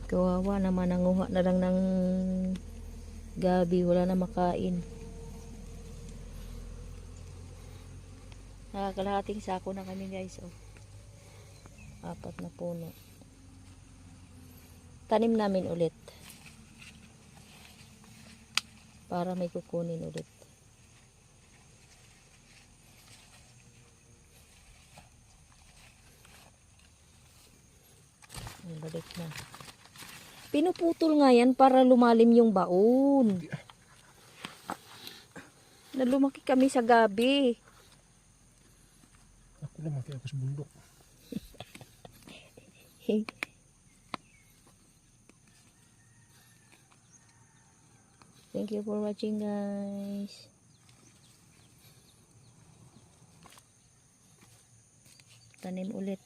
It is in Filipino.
Kawawa naman, nanguha na lang ng gabi, wala na makain. Nakakalahating sako na kami guys, oh. 4 na puno. Tanim namin ulit para may kukunin ulit. Balik na. Pinuputol nga yan para lumalim yung baon. Na lumaki kami sa gabi. Ako lumaki ako sa bundok. Thank you for watching guys. Tanim ulit.